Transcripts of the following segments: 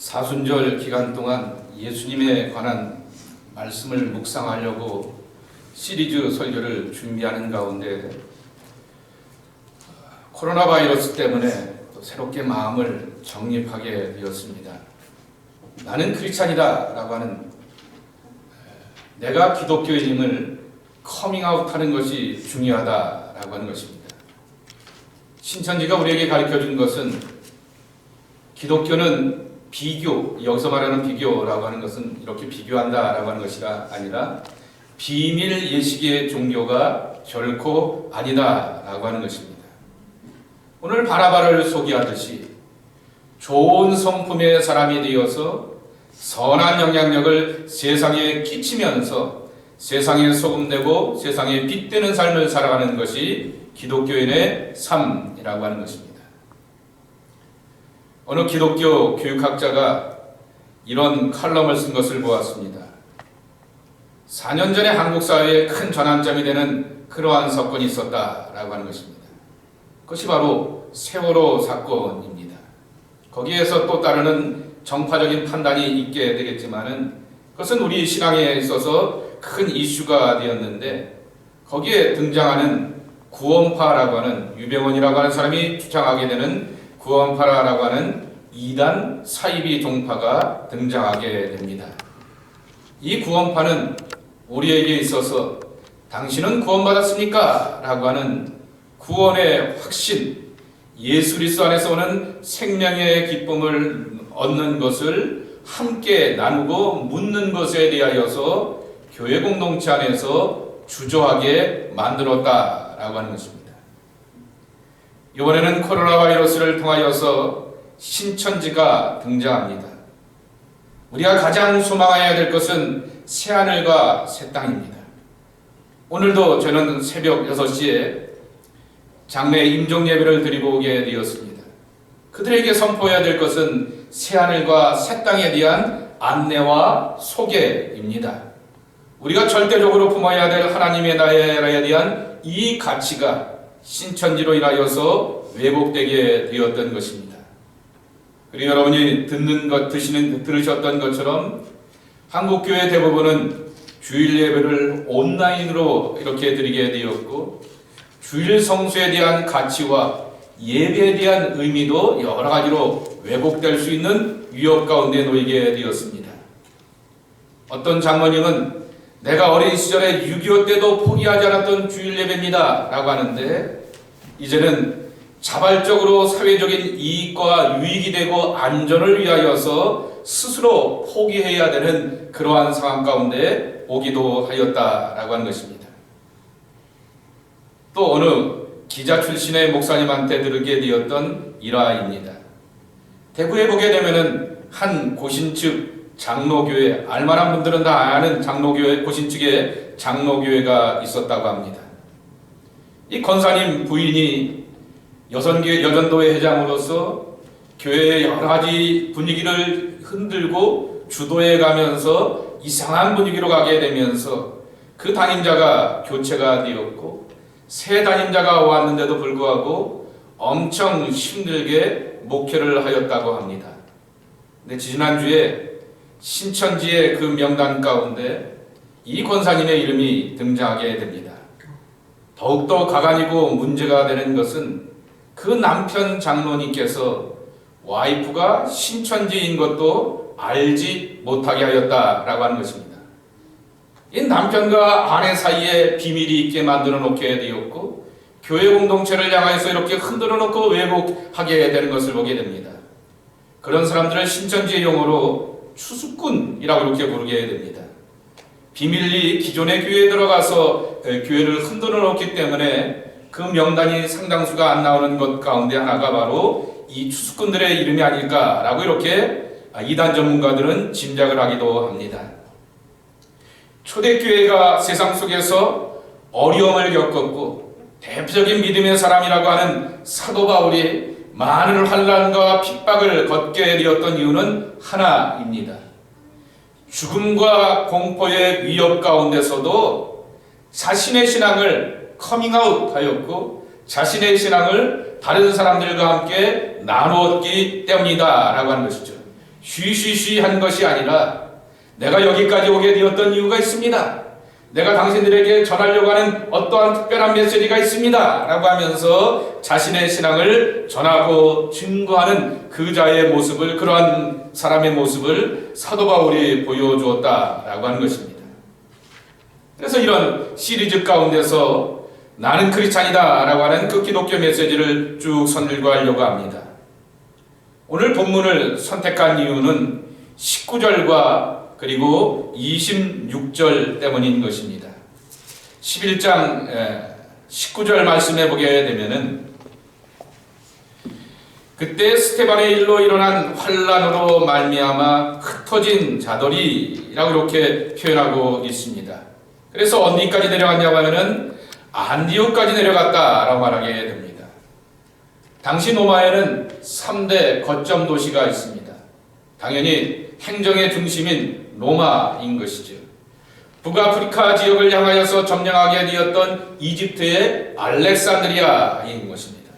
사순절 기간 동안 예수님에 관한 말씀을 묵상하려고 시리즈 설교를 준비하는 가운데 코로나 바이러스 때문에 또 새롭게 마음을 정립하게 되었습니다. 나는 크리스찬이다 라고 하는 내가 기독교인임을 커밍아웃하는 것이 중요하다라고 하는 것입니다. 신천지가 우리에게 가르쳐준 것은 기독교는 비교, 여기서 말하는 비교라고 하는 것은 이렇게 비교한다라고 하는 것이 아니라 비밀 예식의 종교가 결코 아니다라고 하는 것입니다. 오늘 바나바를 소개하듯이 좋은 성품의 사람이 되어서 선한 영향력을 세상에 끼치면서 세상에 소금되고 세상에 빛되는 삶을 살아가는 것이 기독교인의 삶이라고 하는 것입니다. 어느 기독교 교육학자가 이런 칼럼을 쓴 것을 보았습니다. 4년 전에 한국 사회에 큰 전환점이 되는 그러한 사건이 있었다라고 하는 것입니다. 그것이 바로 세월호 사건입니다. 거기에서 또 따르는 정파적인 판단이 있게 되겠지만은 그것은 우리 신앙에 있어서 큰 이슈가 되었는데 거기에 등장하는 구원파라고 하는 유병원이라고 하는 사람이 주장하게 되는 구원파라고 하는 이단 사이비 종파가 등장하게 됩니다. 이 구원파는 우리에게 있어서 당신은 구원받았습니까? 라고 하는 구원의 확신, 예수 그리스도 안에서 오는 생명의 기쁨을 얻는 것을 함께 나누고 묻는 것에 대하여서 교회 공동체 안에서 주저하게 만들었다라고 하는 것입니다. 이번에는 코로나 바이러스를 통하여서 신천지가 등장합니다. 우리가 가장 소망해야 될 것은 새하늘과 새 땅입니다. 오늘도 저는 새벽 6시에 장례 임종 예배를 드리고 오게 되었습니다. 그들에게 선포해야 될 것은 새하늘과 새 땅에 대한 안내와 소개입니다. 우리가 절대적으로 품어야 될 하나님의 나라에 대한 이 가치가 신천지로 인하여서 왜곡되게 되었던 것입니다. 그리고 여러분이 들으셨던 것처럼 한국교회 대부분은 주일 예배를 온라인으로 이렇게 드리게 되었고 주일 성수에 대한 가치와 예배에 대한 의미도 여러 가지로 왜곡될 수 있는 위협 가운데 놓이게 되었습니다. 어떤 장로님은 내가 어린 시절에 6.25 때도 포기하지 않았던 주일 예배입니다 라고 하는데 이제는 자발적으로 사회적인 이익과 유익이 되고 안전을 위하여서 스스로 포기해야 되는 그러한 상황 가운데 오기도 하였다라고 하는 것입니다. 또 어느 기자 출신의 목사님한테 들으게 되었던 일화입니다. 대구에 보게 되면은 한 고신측 장로교회, 알만한 분들은 다 아는 장로교회, 고신측에 장로교회가 있었다고 합니다. 이 권사님 부인이 여전도회 회장으로서 교회의 여러 가지 분위기를 흔들고 주도해 가면서 이상한 분위기로 가게 되면서 그 담임자가 교체가 되었고 새 담임자가 왔는데도 불구하고 엄청 힘들게 목회를 하였다고 합니다. 근데 지난주에 신천지의 그 명단 가운데 이 권사님의 이름이 등장하게 됩니다. 더욱더 가관이고 문제가 되는 것은 그 남편 장로님께서 와이프가 신천지인 것도 알지 못하게 하였다라고 하는 것입니다. 이 남편과 아내 사이에 비밀이 있게 만들어 놓게 되었고 교회 공동체를 향해서 이렇게 흔들어 놓고 왜곡하게 되는 것을 보게 됩니다. 그런 사람들을 신천지의 용어로 추수꾼이라고 이렇게 부르게 됩니다. 비밀리 기존의 교회에 들어가서 교회를 흔들어 놓기 때문에 그 명단이 상당수가 안 나오는 것 가운데 하나가 바로 이 추수꾼들의 이름이 아닐까라고 이렇게 이단 전문가들은 짐작을 하기도 합니다. 초대교회가 세상 속에서 어려움을 겪었고 대표적인 믿음의 사람이라고 하는 사도 바울이 많은 환난과 핍박을 걷게 되었던 이유는 하나입니다. 죽음과 공포의 위협 가운데서도 자신의 신앙을 커밍아웃 하였고 자신의 신앙을 다른 사람들과 함께 나누었기 때문이다 라고 하는 것이죠. 쉬쉬쉬 한 것이 아니라 내가 여기까지 오게 되었던 이유가 있습니다. 내가 당신들에게 전하려고 하는 어떠한 특별한 메시지가 있습니다. 라고 하면서 자신의 신앙을 전하고 증거하는 그 자의 모습을, 그러한 사람의 모습을 사도 바울이 보여주었다라고 하는 것입니다. 그래서 이런 시리즈 가운데서 나는 크리스찬이다 라고 하는 그 기독교 메시지를 쭉 선율과하려고 합니다. 오늘 본문을 선택한 이유는 19절과 그리고 26절 때문인 것입니다. 11장 19절 말씀해 보게 되면은 그때 스데반의 일로 일어난 환란으로 말미암아 흩어진 자들이라고 이렇게 표현하고 있습니다. 그래서 어디까지 내려갔냐고 하면은 안디옥까지 내려갔다라고 말하게 됩니다. 당시 로마에는 3대 거점 도시가 있습니다. 당연히 행정의 중심인 로마인 것이죠. 북아프리카 지역을 향하여서 점령하게 되었던 이집트의 알렉산드리아인 것입니다.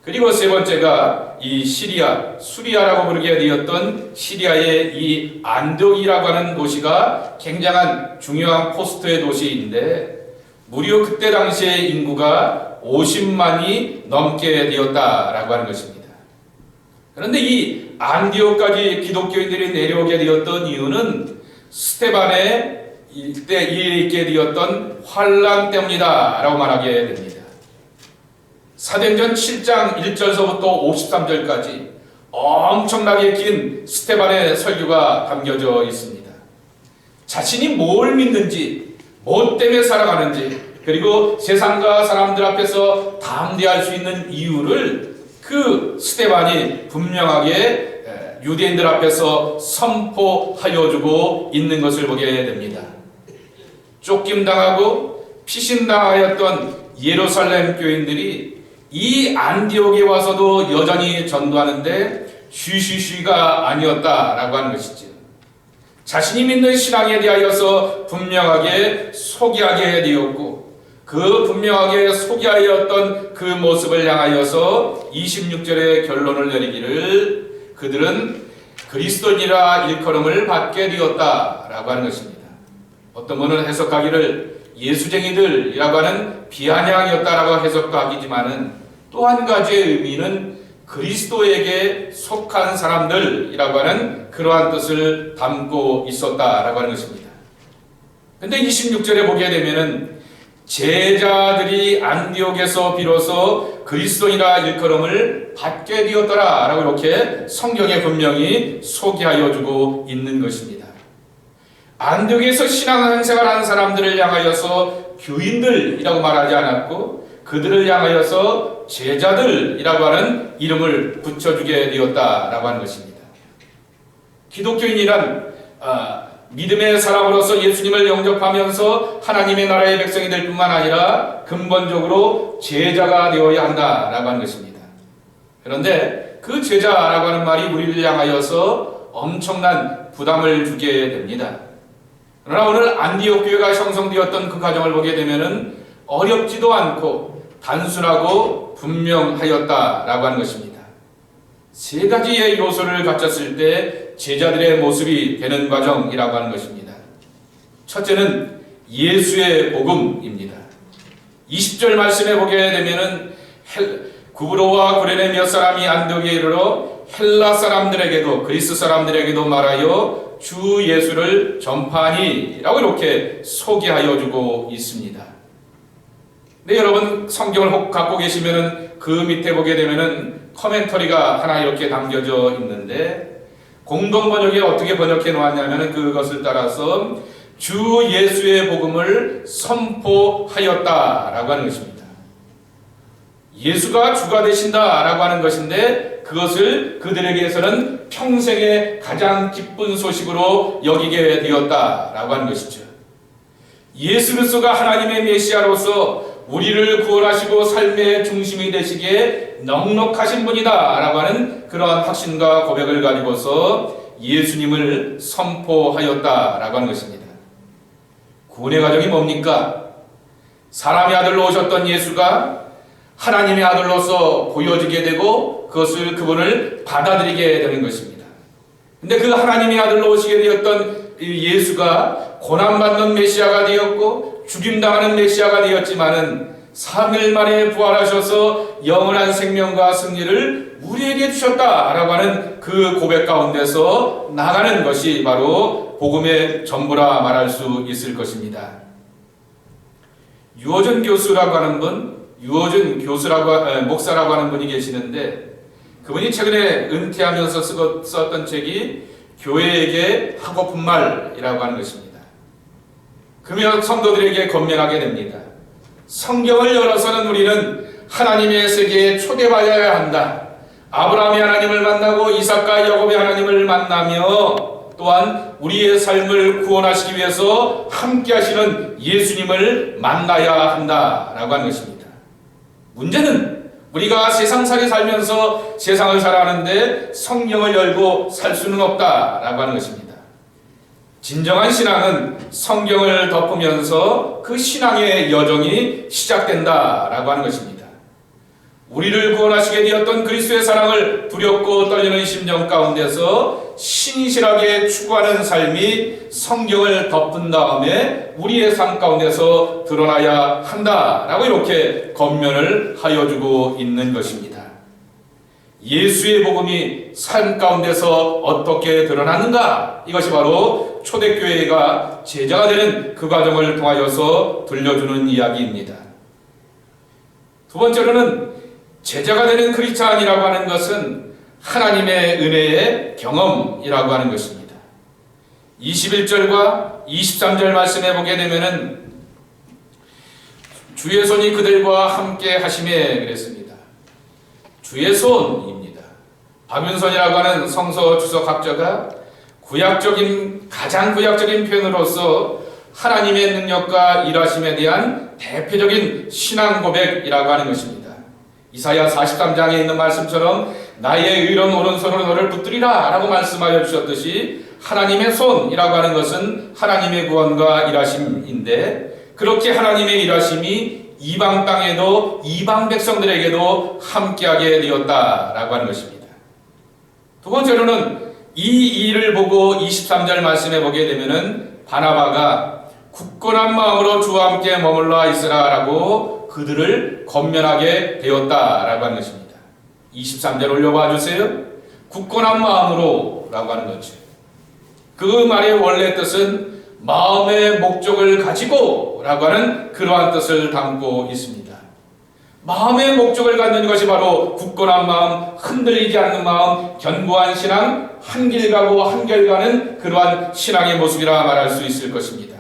그리고 세 번째가 이 시리아, 수리아라고 부르게 되었던 시리아의 이 안디옥이라고 하는 도시가 굉장한 중요한 포스트의 도시인데 무려 그때 당시의 인구가 50만이 넘게 되었다라고 하는 것입니다. 그런데 이 안디옥까지 기독교인들이 내려오게 되었던 이유는 스데반의 이때 있게 되었던 환란 때문이다 라고 말하게 됩니다. 사도행전 7장 1절서부터 53절까지 엄청나게 긴 스데반의 설교가 담겨져 있습니다. 자신이 뭘 믿는지, 뭐 때문에 살아가는지, 그리고 세상과 사람들 앞에서 담대할 수 있는 이유를 그 스데반이 분명하게 유대인들 앞에서 선포하여 주고 있는 것을 보게 됩니다. 쫓김당하고 피신당하였던 예루살렘 교인들이 이 안디옥에 와서도 여전히 전도하는데 쉬쉬쉬가 아니었다라고 하는 것이죠. 자신이 믿는 신앙에 대하여서 분명하게 소개하게 되었고 그 분명하게 소개하였던 그 모습을 향하여서 26절의 결론을 내리기를 그들은 그리스도인이라 일컬음을 받게 되었다라고 하는 것입니다. 어떤 분은 해석하기를 예수쟁이들이라고 하는 비아냥이었다라고 해석하기지만은 또 한 가지의 의미는 그리스도에게 속한 사람들이라고 하는 그러한 뜻을 담고 있었다라고 하는 것입니다. 근데 26절에 보게 되면은 제자들이 안디옥에서 비로소 그리스도인이라 일컬음을 받게 되었더라 라고 이렇게 성경에 분명히 소개하여 주고 있는 것입니다. 안디옥에서 신앙생활하는 사람들을 향하여서 교인들이라고 말하지 않았고 그들을 향하여서 제자들이라고 하는 이름을 붙여주게 되었다라고 하는 것입니다. 기독교인이란 믿음의 사람으로서 예수님을 영접하면서 하나님의 나라의 백성이 될 뿐만 아니라 근본적으로 제자가 되어야 한다라고 하는 것입니다. 그런데 그 제자라고 하는 말이 우리를 향하여서 엄청난 부담을 주게 됩니다. 그러나 오늘 안디옥 교회가 형성되었던 그 과정을 보게 되면은 어렵지도 않고 단순하고 분명하였다라고 하는 것입니다. 세 가지의 요소를 갖췄을 때 제자들의 모습이 되는 과정이라고 하는 것입니다. 첫째는 예수의 복음입니다. 20절 말씀에 보게 되면은 구브로와 구레네 몇 사람이 안디옥에 이르러 헬라 사람들에게도 그리스 사람들에게도 말하여 주 예수를 전파하니 라고 이렇게 소개하여 주고 있습니다. 네, 여러분 성경을 혹 갖고 계시면은 그 밑에 보게 되면은 커멘터리가 하나 이렇게 담겨져 있는데 공동 번역에 어떻게 번역해 놓았냐면은 그것을 따라서 주 예수의 복음을 선포하였다라고 하는 것입니다. 예수가 주가 되신다라고 하는 것인데 그것을 그들에게서는 평생의 가장 기쁜 소식으로 여기게 되었다라고 하는 것이죠. 예수 그리스도가 하나님의 메시아로서 우리를 구원하시고 삶의 중심이 되시기에 넉넉하신 분이다 라고 하는 그러한 확신과 고백을 가지고서 예수님을 선포하였다 라고 하는 것입니다. 구원의 과정이 뭡니까? 사람의 아들로 오셨던 예수가 하나님의 아들로서 보여지게 되고 그것을 그분을 받아들이게 되는 것입니다. 근데 그 하나님의 아들로 오시게 되었던 예수가 고난받는 메시아가 되었고 죽임당하는 메시아가 되었지만은 3일 만에 부활하셔서 영원한 생명과 승리를 우리에게 주셨다라고 하는 그 고백 가운데서 나가는 것이 바로 복음의 전부라 말할 수 있을 것입니다. 유어준 교수라고 하는 분, 유어준 목사라고 하는 분이 계시는데 그분이 최근에 은퇴하면서 썼던 책이 교회에게 하고픈 말이라고 하는 것입니다. 그러면 성도들에게 권면하게 됩니다. 성경을 열어서는 우리는 하나님의 세계에 초대받아야 한다. 아브라함의 하나님을 만나고 이삭과 야곱의 하나님을 만나며 또한 우리의 삶을 구원하시기 위해서 함께 하시는 예수님을 만나야 한다라고 하는 것입니다. 문제는 우리가 세상살이 살면서 세상을 살아가는데 성경을 열고 살 수는 없다라고 하는 것입니다. 진정한 신앙은 성경을 덮으면서 그 신앙의 여정이 시작된다라고 하는 것입니다. 우리를 구원하시게 되었던 그리스도의 사랑을 두렵고 떨리는 심정 가운데서 신실하게 추구하는 삶이 성경을 덮은 다음에 우리의 삶 가운데서 드러나야 한다라고 이렇게 권면을 하여주고 있는 것입니다. 예수의 복음이 삶 가운데서 어떻게 드러나는가? 이것이 바로 초대교회가 제자가 되는 그 과정을 통하여서 들려주는 이야기입니다. 두 번째로는 제자가 되는 크리스찬이라고 하는 것은 하나님의 은혜의 경험이라고 하는 것입니다. 21절과 23절 말씀해 보게 되면은 주의 손이 그들과 함께 하심에 그랬습니다. 주의 손입니다. 박윤선이라고 하는 성서 주석학자가 가장 구약적인 표현으로서 하나님의 능력과 일하심에 대한 대표적인 신앙 고백이라고 하는 것입니다. 이사야 43장에 있는 말씀처럼 나의 의로운 오른손으로 너를 붙들이라 라고 말씀하여 주셨듯이 하나님의 손이라고 하는 것은 하나님의 구원과 일하심인데 그렇게 하나님의 일하심이 이방 땅에도 이방 백성들에게도 함께하게 되었다라고 하는 것입니다. 두 번째로는 이 일을 보고 23절 말씀해 보게 되면은 바나바가 굳건한 마음으로 주와 함께 머물러 있으라라고 그들을 권면하게 되었다라고 하는 것입니다. 23절 올려봐 주세요. 굳건한 마음으로 라고 하는 거죠. 그 말의 원래 뜻은 마음의 목적을 가지고 라고 하는 그러한 뜻을 담고 있습니다. 마음의 목적을 갖는 것이 바로 굳건한 마음, 흔들리지 않는 마음, 견고한 신앙, 한길 가고 한결 가는 그러한 신앙의 모습이라 말할 수 있을 것입니다.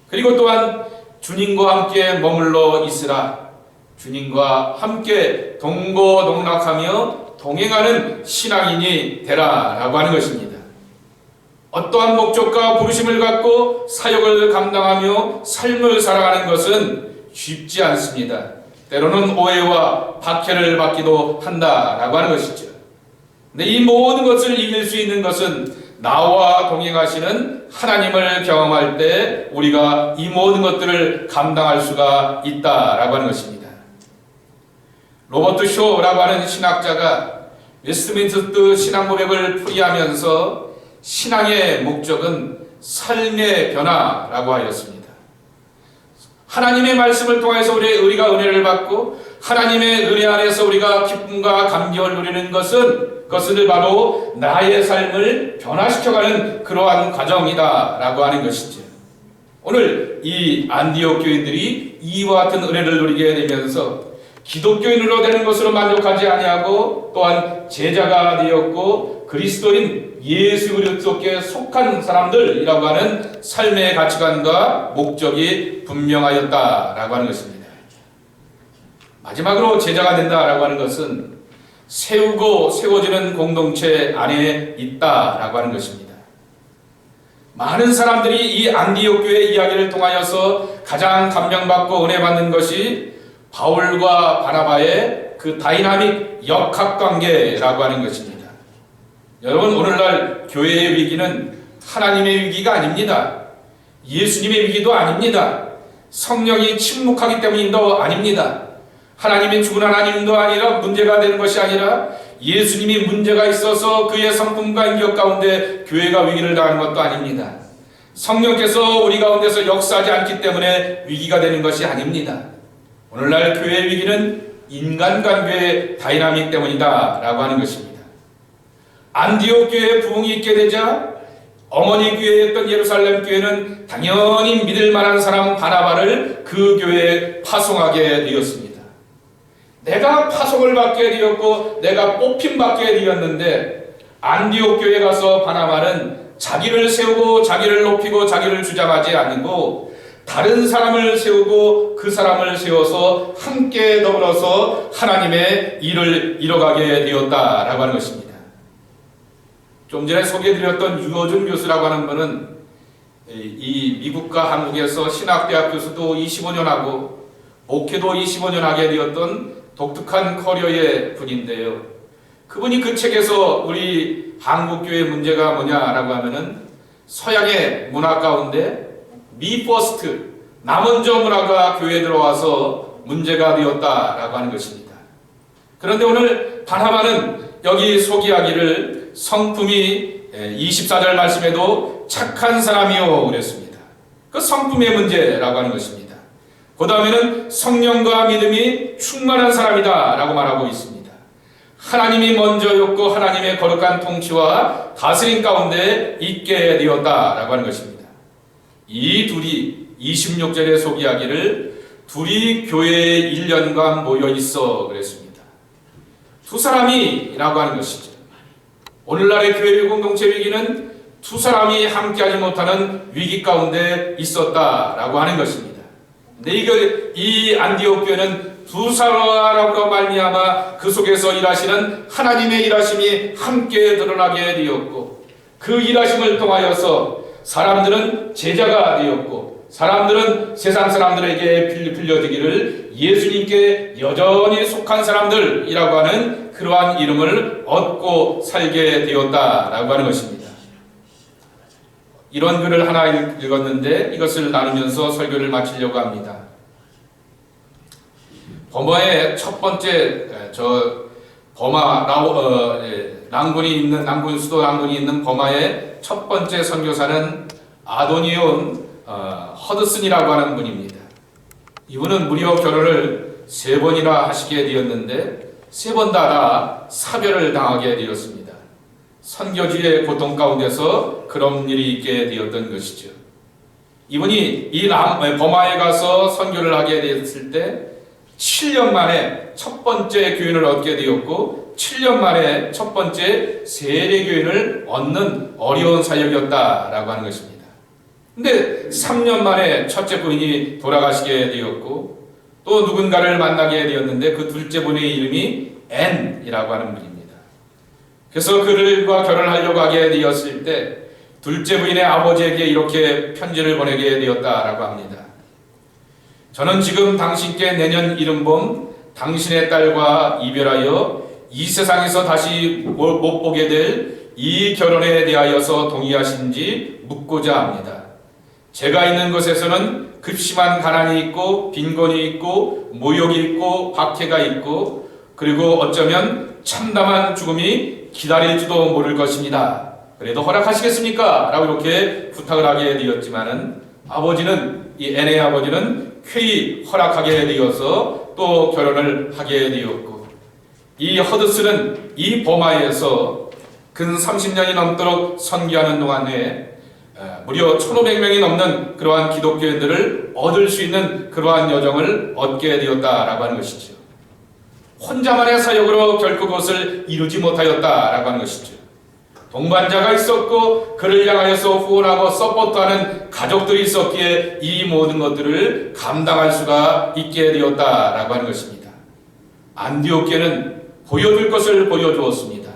그리고 또한 주님과 함께 머물러 있으라. 주님과 함께 동고동락하며 동행하는 신앙인이 되라 라고 하는 것입니다. 어떠한 목적과 부르심을 갖고 사역을 감당하며 삶을 살아가는 것은 쉽지 않습니다. 때로는 오해와 박해를 받기도 한다라고 하는 것이죠. 근데 이 모든 것을 이길 수 있는 것은 나와 동행하시는 하나님을 경험할 때 우리가 이 모든 것들을 감당할 수가 있다라고 하는 것입니다. 로버트 쇼라고 하는 신학자가 웨스트민스터 신앙 고백을 풀이하면서 신앙의 목적은 삶의 변화라고 하였습니다. 하나님의 말씀을 통해서 우리가 은혜를 받고 하나님의 은혜 안에서 우리가 기쁨과 감격을 누리는 그것을 바로 나의 삶을 변화시켜가는 그러한 과정이다라고 하는 것이죠. 오늘 이 안디옥 교인들이 이와 같은 은혜를 누리게 되면서 기독교인으로 되는 것으로 만족하지 아니하고 또한 제자가 되었고 그리스도인 예수 그리스도께 속한 사람들이라고 하는 삶의 가치관과 목적이 분명하였다라고 하는 것입니다. 마지막으로 제자가 된다라고 하는 것은 세우고 세워지는 공동체 안에 있다라고 하는 것입니다. 많은 사람들이 이 안디옥 교회 이야기를 통하여서 가장 감명받고 은혜받는 것이 바울과 바나바의 그 다이나믹 역학관계라고 하는 것입니다. 여러분, 오늘날 교회의 위기는 하나님의 위기가 아닙니다. 예수님의 위기도 아닙니다. 성령이 침묵하기 때문인도 아닙니다. 하나님이 죽은 하나님도 아니라 문제가 되는 것이 아니라 예수님이 문제가 있어서 그의 성품과 인격 가운데 교회가 위기를 당하는 것도 아닙니다. 성령께서 우리 가운데서 역사하지 않기 때문에 위기가 되는 것이 아닙니다. 오늘날 교회의 위기는 인간관계의 다이나믹 때문이다 라고 하는 것입니다. 안디옥 교회에 부흥이 있게 되자 어머니 교회였던 예루살렘 교회는 당연히 믿을 만한 사람 바나바를 그 교회에 파송하게 되었습니다. 내가 파송을 받게 되었고 내가 뽑힘 받게 되었는데 안디옥 교회에 가서 바나바는 자기를 세우고 자기를 높이고 자기를 주장하지 아니고 다른 사람을 세우고 그 사람을 세워서 함께 더불어서 하나님의 일을 이뤄가게 되었다라고 하는 것입니다. 좀 전에 소개해드렸던 유호준 교수라고 하는 분은 이 미국과 한국에서 신학대학 교수도 25년 하고 목회도 25년 하게 되었던 독특한 커리어의 분인데요. 그분이 그 책에서 우리 한국교회 문제가 뭐냐라고 하면은 서양의 문화 가운데 미 퍼스트, 나 먼저 문화가 교회에 들어와서 문제가 되었다라고 하는 것입니다. 그런데 오늘 바나바는 여기 소개하기를 성품이 24절 말씀에도 착한 사람이요 그랬습니다. 그 성품의 문제라고 하는 것입니다. 그 다음에는 성령과 믿음이 충만한 사람이다 라고 말하고 있습니다. 하나님이 먼저였고 하나님의 거룩한 통치와 다스림 가운데 있게 되었다라고 하는 것입니다. 이 둘이 26절에 소개하기를 둘이 교회에 1년간 모여 있어 그랬습니다. 두 사람이라고 하는 것이죠. 오늘날의 교회 공동체 위기는 두 사람이 함께하지 못하는 위기 가운데 있었다라고 하는 것입니다. 근데 이 안디옥 교회는 두 사람으로 말미암아 그 속에서 일하시는 하나님의 일하심이 함께 드러나게 되었고 그 일하심을 통하여서 사람들은 제자가 되었고 사람들은 세상 사람들에게 빌려지기를 예수님께 여전히 속한 사람들이라고 하는 그러한 이름을 얻고 살게 되었다라고 하는 것입니다. 이런 글을 하나 읽었는데 이것을 나누면서 설교를 마치려고 합니다. 버마의 첫 번째 버마 랑군이 있는 수도 랑군이 있는 버마의 첫 번째 선교사는 아도니온 허드슨이라고 하는 분입니다. 이분은 무려 결혼을 3번이나 하시게 되었는데 3번 다 사별을 당하게 되었습니다. 선교지의 고통 가운데서 그런 일이 있게 되었던 것이죠. 이분이 이 버마에 가서 선교를 하게 되었을 때 7년 만에 첫 번째 교인을 얻게 되었고 7년 만에 첫 번째 세례 교인을 얻는 어려운 사역이었다라고 하는 것입니다. 근데 3년 만에 첫째 부인이 돌아가시게 되었고 또 누군가를 만나게 되었는데 그 둘째 부인의 이름이 앤이라고 하는 분입니다. 그래서 그들과 결혼하려고 하게 되었을 때 둘째 부인의 아버지에게 이렇게 편지를 보내게 되었다라고 합니다. 저는 지금 당신께 내년 이른봄 당신의 딸과 이별하여 이 세상에서 다시 못 보게 될 이 결혼에 대하여서 동의하신지 묻고자 합니다. 제가 있는 곳에서는 급심한 가난이 있고 빈곤이 있고 모욕이 있고 박해가 있고 그리고 어쩌면 참담한 죽음이 기다릴지도 모를 것입니다. 그래도 허락하시겠습니까? 라고 이렇게 부탁을 하게 되었지만은 아버지는 이 앤의 아버지는 쾌히 허락하게 되어서 또 결혼을 하게 되었고 이 허드슨은 이 버마에서 근 30년이 넘도록 선교하는 동안에 무려 1,500명이 넘는 그러한 기독교인들을 얻을 수 있는 그러한 여정을 얻게 되었다라고 하는 것이죠. 혼자만의 사역으로 결코 그것을 이루지 못하였다라고 하는 것이죠. 동반자가 있었고 그를 향하여서 후원하고 서포트하는 가족들이 있었기에 이 모든 것들을 감당할 수가 있게 되었다라고 하는 것입니다. 안디옥 교회는 보여줄 것을 보여주었습니다.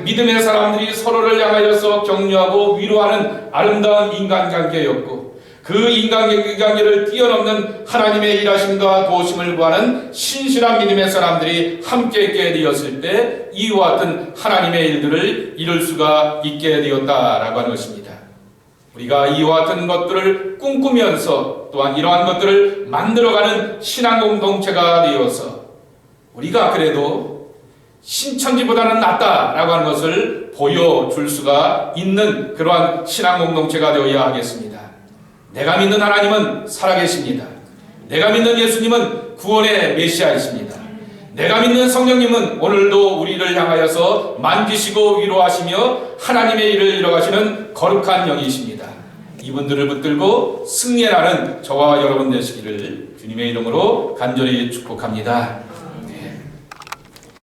믿음의 사람들이 서로를 향하여서 격려하고 위로하는 아름다운 인간관계였고 그 인간관계를 뛰어넘는 하나님의 일하심과 도우심을 구하는 신실한 믿음의 사람들이 함께 있게 되었을 때 이와 같은 하나님의 일들을 이룰 수가 있게 되었다라고 하는 것입니다. 우리가 이와 같은 것들을 꿈꾸면서 또한 이러한 것들을 만들어가는 신앙 공동체가 되어서 우리가 그래도 신천지보다는 낫다라고 하는 것을 보여줄 수가 있는 그러한 신앙 공동체가 되어야 하겠습니다. 내가 믿는 하나님은 살아계십니다. 내가 믿는 예수님은 구원의 메시아이십니다. 내가 믿는 성령님은 오늘도 우리를 향하여서 만지시고 위로하시며 하나님의 일을 이뤄가시는 거룩한 영이십니다. 이분들을 붙들고 승리하는 저와 여러분 되시기를 주님의 이름으로 간절히 축복합니다.